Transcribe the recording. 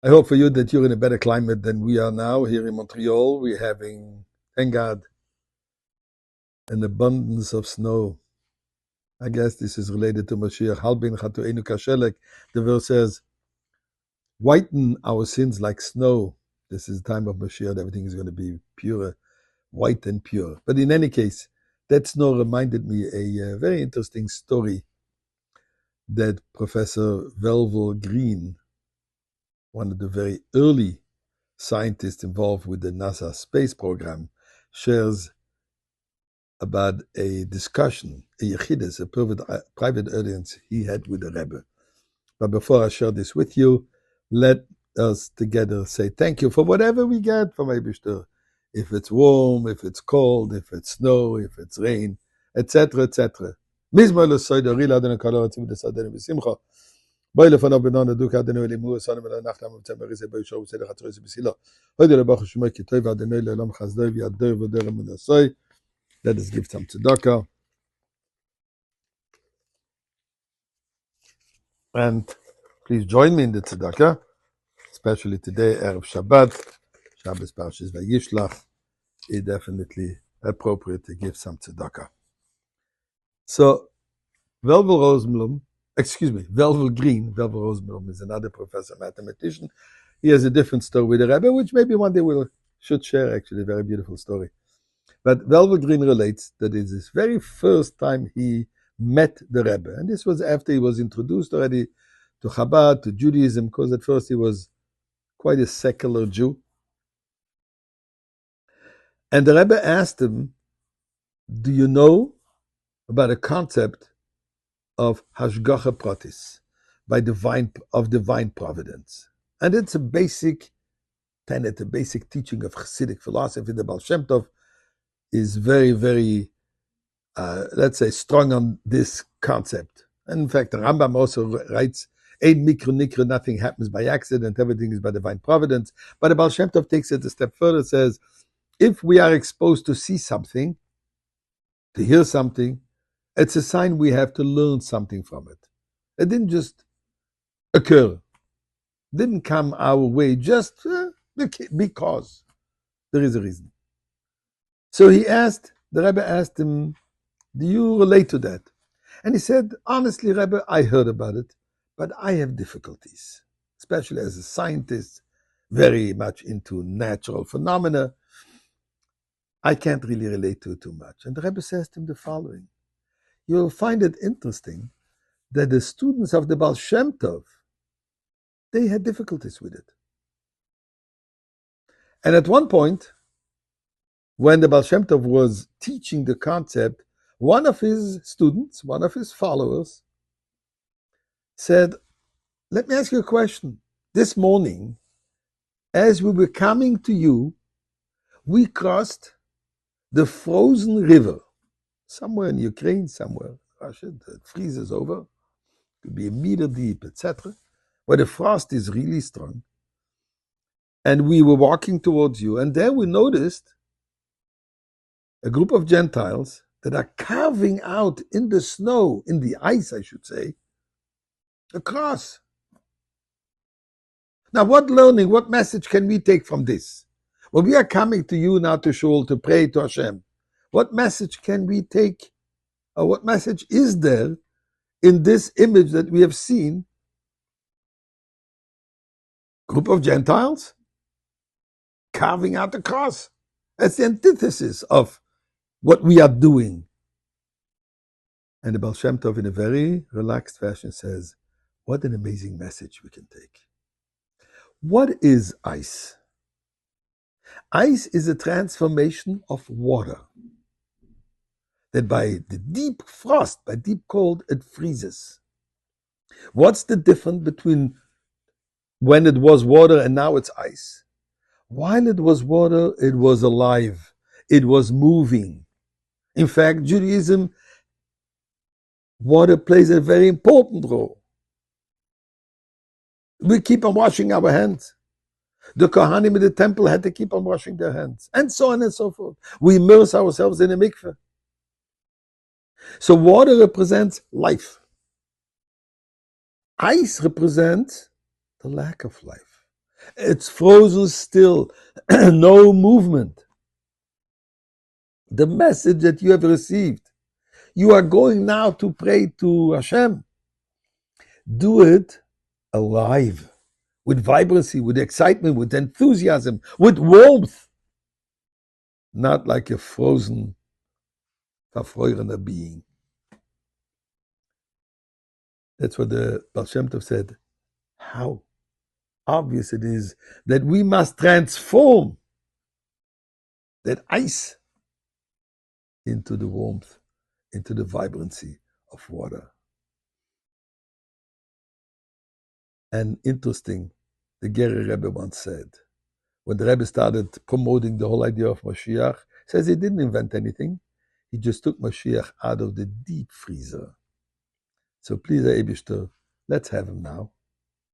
I hope for you that you're in a better climate than we are now here in Montreal. We're having, thank God, an abundance of snow. I guess this is related to Mashiach. Halbin chatoenu kashelek. The verse says, whiten our sins like snow. This is the time of Mashiach. Everything is going to be pure, white and pure. But in any case, that snow reminded me a very interesting story that Professor Velvel Green, one of the very early scientists involved with the NASA space program, shares about a discussion, a yechidus, a private audience he had with the Rebbe. But before I share this with you, let us together say thank you for whatever we get from Eibishter. If it's warm, if it's cold, if it's snow, if it's rain, etc., etc. Mizmor l'soida rila adonai kol ha'otzim v'desadenu v'simcha. Boi lefanav b'non aduk adonai limu esanu v'lanachtam v'tzemerize boi shov v'tzedech hatzroiz v'silo. Hoide lebachu shmoi ki tov adonai le'olam chazdoi v'yadoi v'dor emunasoi. Let us give some tzedakah. And please join me in the tzedakah, especially today, Erev Shabbat, Shabbos Parshas Vayishlach. It's definitely appropriate to give some tzedakah. So, Velvel Green, Velvel Rosenblum is another professor, mathematician. He has a different story with the Rebbe, which maybe one day we should share, actually, a very beautiful story. But Velvel Green relates that it's his very first time he met the Rebbe. And this was after he was introduced already to Chabad, to Judaism, because at first he was quite a secular Jew. And the Rebbe asked him, do you know about a concept of Hashgacha Pratis, of divine providence? And it's a basic tenet, a basic teaching of Hasidic philosophy. The Baal Shem Tov is very, very, let's say, strong on this concept. And in fact, the Rambam also writes, Ein mikro nikro, nothing happens by accident, everything is by divine providence. But the Baal Shem Tov takes it a step further, says, if we are exposed to see something, to hear something, it's a sign we have to learn something from it. It didn't just occur, didn't come our way just because there is a reason. So the Rebbe asked him, do you relate to that? And he said, honestly, Rebbe, I heard about it, but I have difficulties, especially as a scientist, very much into natural phenomena. I can't really relate to it too much. And the Rebbe says to him the following, you'll find it interesting that the students of the Baal Shem Tov, they had difficulties with it. And at one point, when the Baal Shem Tov was teaching the concept, one of his students, one of his followers, said, let me ask you a question. This morning, as we were coming to you, we crossed the frozen river, somewhere in Ukraine, somewhere in Russia, it freezes over, could be a meter deep, etc., where the frost is really strong. And we were walking towards you, and there we noticed a group of Gentiles that are carving out in the snow, in the ice, I should say, a cross. Now, what learning, what message can we take from this? When we are coming to you now to Shul to pray to Hashem, what message can we take, or what message is there in this image that we have seen? Group of Gentiles carving out a cross. That's the antithesis of what we are doing. And the Baal Shem Tov, in a very relaxed fashion, says, what an amazing message we can take. What is ice? Ice is a transformation of water. That by the deep frost, by deep cold, it freezes. What's the difference between when it was water and now it's ice? While it was water, it was alive. It was moving. In fact, Judaism, water plays a very important role. We keep on washing our hands. The Kohanim in the temple had to keep on washing their hands, and so on and so forth. We immerse ourselves in a mikveh. So water represents life. Ice represents the lack of life. It's frozen still, no movement. The message that you have received, you are going now to pray to Hashem. Do it alive, with vibrancy, with excitement, with enthusiasm, with warmth, not like a frozen, verfrorene being. That's what the Baal Shem Tov said. How obvious it is that we must transform that ice into the warmth, into the vibrancy of water. And interesting, the Gerer Rebbe once said, when the Rebbe started promoting the whole idea of Mashiach, says he didn't invent anything. He just took Mashiach out of the deep freezer. So please, Eibishter, let's have him now.